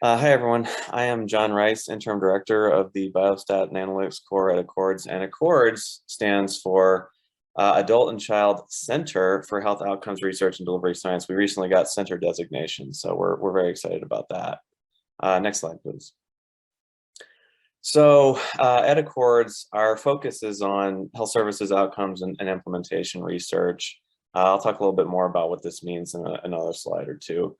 Hi, everyone. I am John Rice, Interim Director of the Biostat and Analytics Core at Accords. And Accords stands for Adult and Child Center for Health Outcomes Research and Delivery Science. We recently got center designation, so we're very excited about that. Next slide, please. So at Accords, our focus is on health services outcomes and implementation research. I'll talk a little bit more about what this means in another slide or two.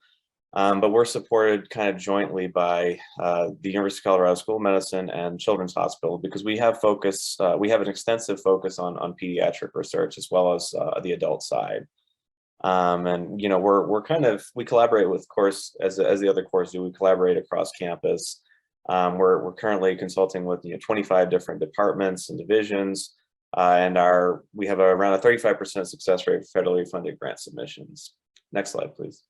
But we're supported kind of jointly by the University of Colorado School of Medicine and Children's Hospital because we have an extensive focus on pediatric research as well as the adult side. And you know, we collaborate with, of course, as the other cores do. We collaborate across campus. We're currently consulting with 25 different departments and divisions, and we have around a 35% success rate for federally funded grant submissions. Next slide, please.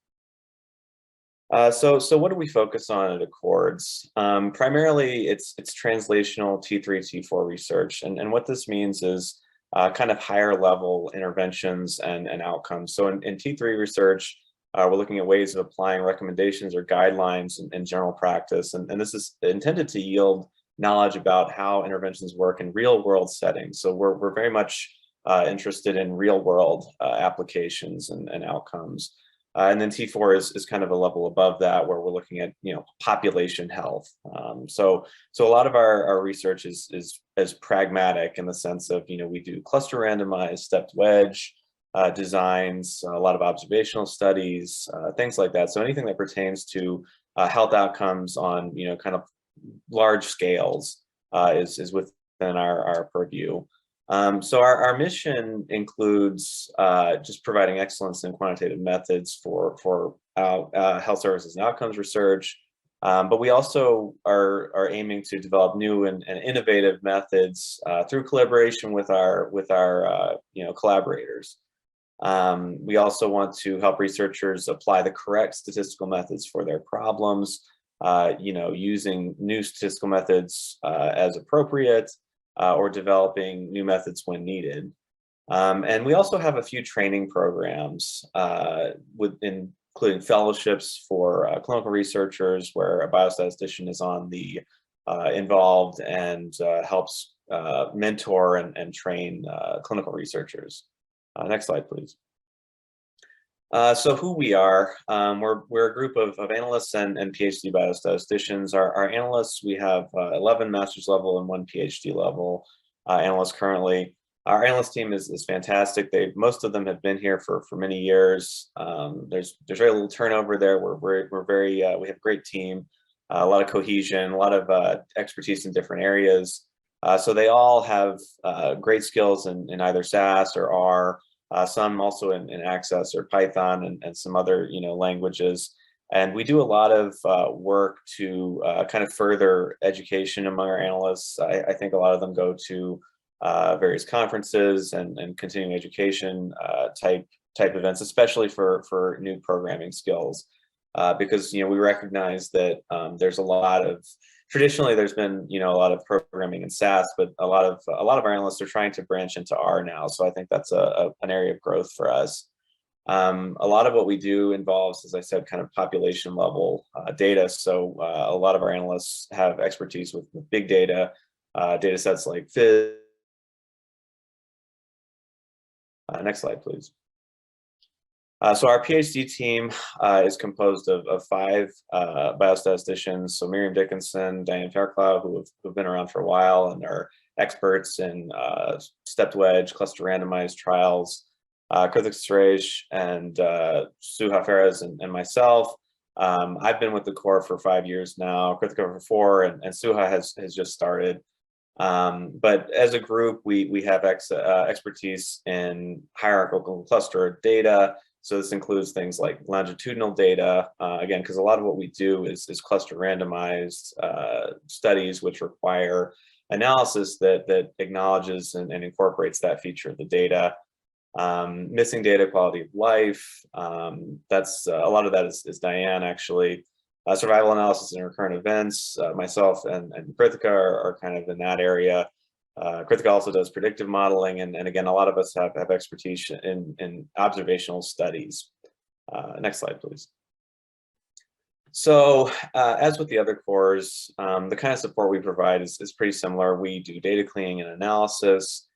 So what do we focus on at Accords? Primarily, it's translational T3, T4 research, and what this means is kind of higher level interventions and outcomes. So in T3 research, we're looking at ways of applying recommendations or guidelines in general practice, and this is intended to yield knowledge about how interventions work in real world settings. So we're very much interested in real world applications and outcomes. And then T4 is kind of a level above that, where we're looking at population health. So a lot of our research is pragmatic in the sense of we do cluster randomized, stepped wedge designs, a lot of observational studies, things like that. So anything that pertains to health outcomes on kind of large scales is within our purview. So our mission includes just providing excellence in quantitative methods for health services and outcomes research, but we also are aiming to develop new and innovative methods through collaboration with our collaborators. We also want to help researchers apply the correct statistical methods for their problems, using new statistical methods as appropriate, or developing new methods when needed. And we also have a few training programs, including fellowships for clinical researchers, where a biostatistician is involved and helps mentor and train clinical researchers. Next slide, please. So who we are, we're a group of analysts and PhD biostatisticians. Our analysts, we have 11 master's level and 1 PhD level analysts currently. Our analyst team is fantastic. Most of them have been here for many years. There's very little turnover there. We have a great team, a lot of cohesion, a lot of expertise in different areas. So they all have great skills in either SAS or R. Some also in Access or Python and some other languages. And we do a lot of work to kind of further education among our analysts. I think a lot of them go to various conferences and continuing education type events, especially for new programming skills, because we recognize that traditionally there's been a lot of programming in SAS, but a lot of our analysts are trying to branch into R now. So I think that's an area of growth for us. A lot of what we do involves, as I said, kind of population level data. So a lot of our analysts have expertise with big data, data sets like FIS. Next slide, please. So our PhD team is composed of 5 biostatisticians. So Miriam Dickinson, Diane Fairclough, who have been around for a while and are experts in stepped wedge, cluster randomized trials. Kritika Suresh and Suha Ferez and myself. I've been with the core for 5 years now, Kritika for 4, and Suha has just started. But as a group, we have expertise in hierarchical cluster data. So this includes things like longitudinal data, again, because a lot of what we do is cluster randomized studies, which require analysis that acknowledges and incorporates that feature of the data. Missing data, quality of life, that's a lot of that is Diane, actually. Survival analysis and recurrent events, myself and Kritika are kind of in that area. Kritika also does predictive modeling, and again, a lot of us have expertise in observational studies. Next slide, please. So as with the other cores, the kind of support we provide is pretty similar. We do data cleaning and analysis.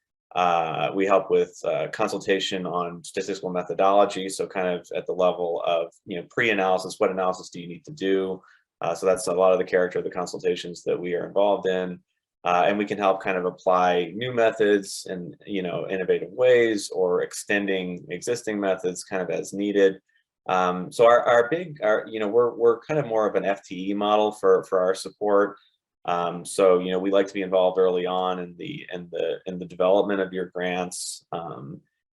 We help with consultation on statistical methodology, so kind of at the level of pre-analysis, what analysis do you need to do? So that's a lot of the character of the consultations that we are involved in. And we can help kind of apply new methods in innovative ways, or extending existing methods kind of as needed. So we're kind of more of an FTE model for our support. So we like to be involved early on in the development of your grants,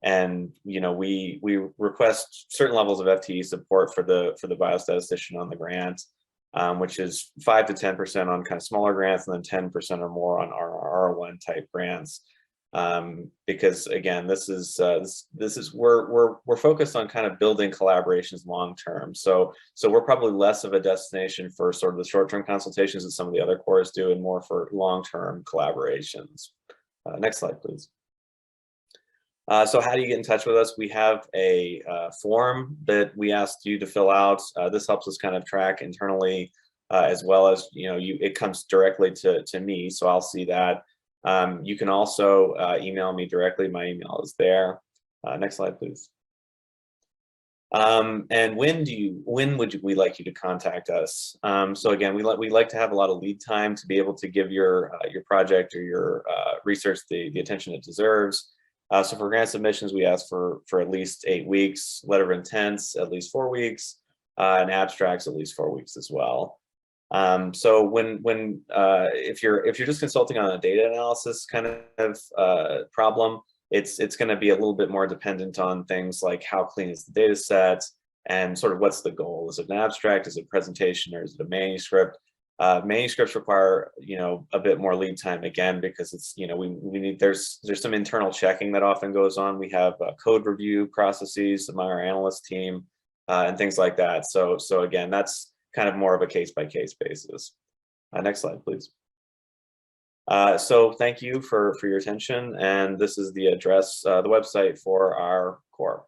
and we request certain levels of FTE support for the biostatistician on the grant, which is 5 to 10% on kind of smaller grants, and then 10% or more on our R1 type grants. Because again, this is we're focused on kind of building collaborations long term. So we're probably less of a destination for sort of the short term consultations that some of the other cores do, and more for long term collaborations. Next slide, please. So how do you get in touch with us? We have a form that we asked you to fill out. This helps us kind of track internally, as well as it comes directly to me, so I'll see that. You can also email me directly. My email is there. Next slide, please. And when would we like you to contact us? So again, we like to have a lot of lead time to be able to give your project or your research the attention it deserves. So for grant submissions, we ask for at least 8 weeks, letter of intents at least 4 weeks, and abstracts at least 4 weeks as well. So if you're just consulting on a data analysis kind of problem, it's going to be a little bit more dependent on things like how clean is the data set, and sort of what's the goal. Is it an abstract? Is it a presentation? Or is it a manuscript? Manuscripts require a bit more lead time, again, because it's we need there's some internal checking that often goes on. We have code review processes among our analyst team, and things like that. So again, that's kind of more of a case-by-case basis. Next slide, please. So thank you for your attention, and this is the address, the website for our core.